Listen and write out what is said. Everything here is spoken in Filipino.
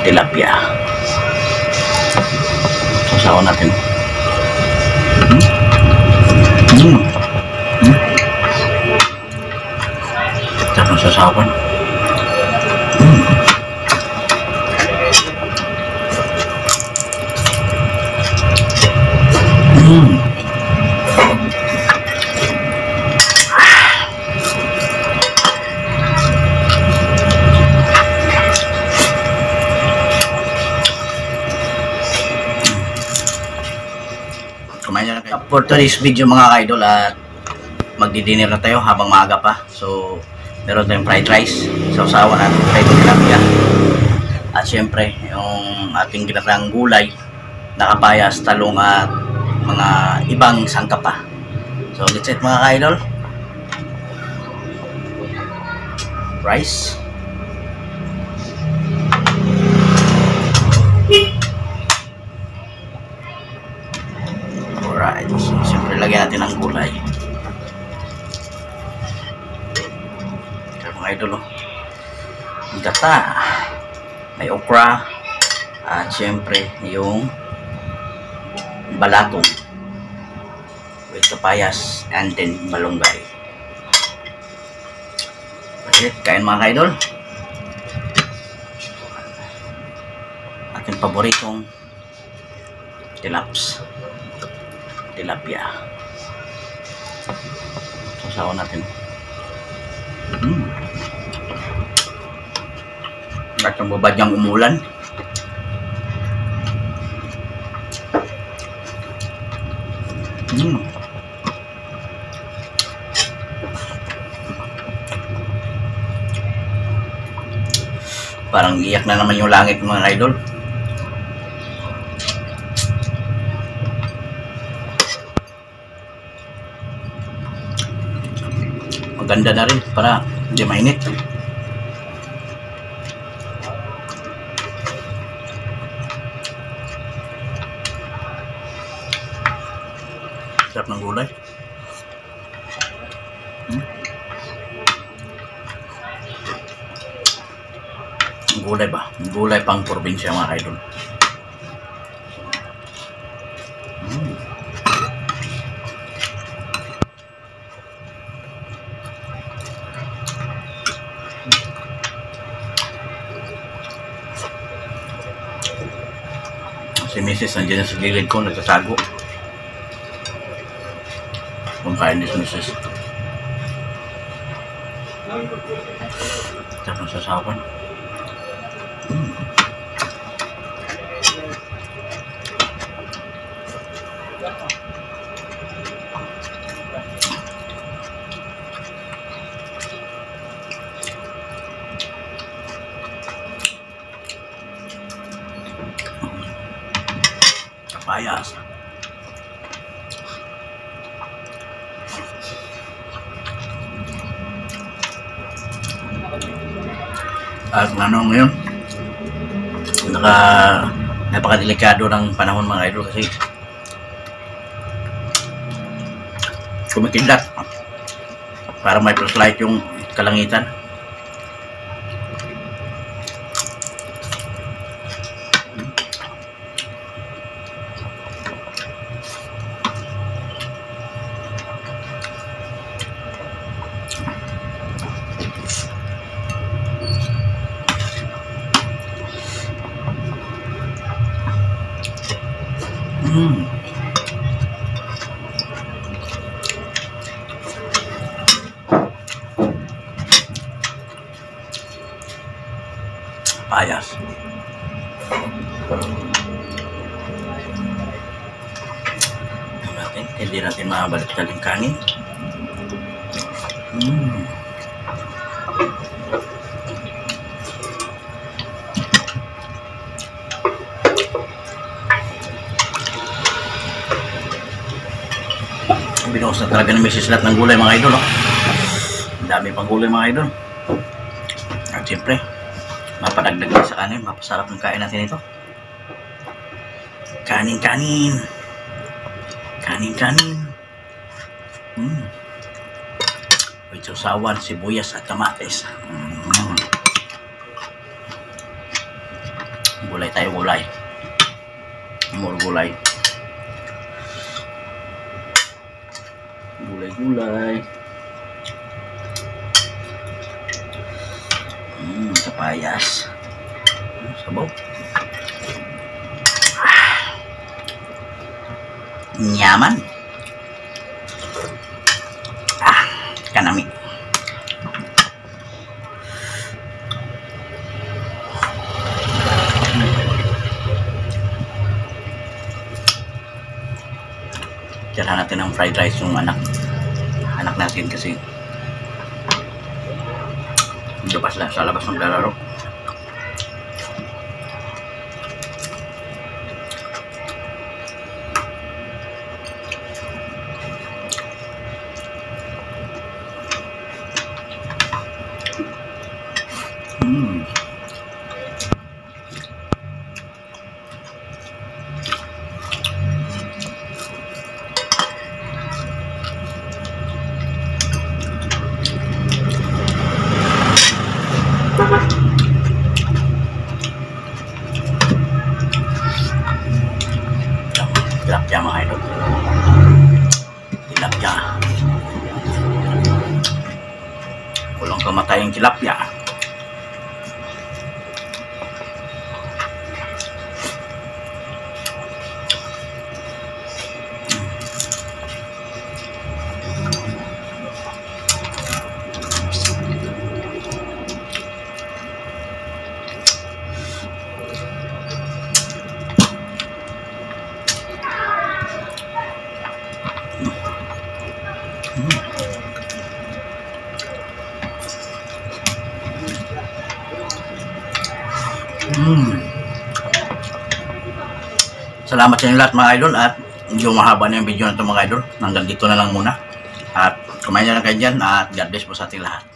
tilapia. Sasawan natin. Sarap ng sasawan. For today's video mga ka-idol, at magdi-dinner na tayo habang maaga pa. So meron tayong fried rice, sausawan natin fried tilapia, at syempre yung ating ginatang gulay, nakapayas, talong at mga ibang sangkap pa. So let's eat mga ka-idol. Rice, alright. So syempre lagyan natin ang gulay. Mga idol, gata, may okra, at syempre yung balatong with kapayas and then malunggay. Okay, kain mga ka-idol. Ating paboritong tilapia. Sasawan natin. At ang babadyang umulan. Parang iyak na naman yung langit mga idol. Maganda na rin para hindi mainit. Sarap ng gulay. Gulay ba? Gulay pang probinsya mga idol. Si Mrs. nandiyan sa gilid ko, nagsasago. Kumakain din si Mrs. Sarap ng sasawan. Kapayas. At ano ngayon, napakadelikado ng panahon mga idol kasi kumikindat para may flashlight yung kalangitan. Payas. Hindi natin mabaliktad yung kanin. Binuhos na talaga ng Mrs. lahat ng gulay mga idol. Ang dami pang gulay mga idol. At siyempre, mapadagdag din sa kanin. Mapasarap ng kain natin ito. Kanin. May sausawan, sibuyas at kamatis. tayo gulay. More gulay. Gulay-gulay. Kapayas. Sabaw. Nyaman. Kanami. Tirahan natin ng fried rice yung anak natin kasi labas lang sa labas maglalaro. Tilapia mga idol. Tilapia. Walang kamatayang tilapia. Salamat sa inyo lahat mga idol, at medyo mahaba na yung video na ito mga idol. Hanggang dito na lang muna. At kumain na lang kayo dyan, at God bless po sa ating lahat.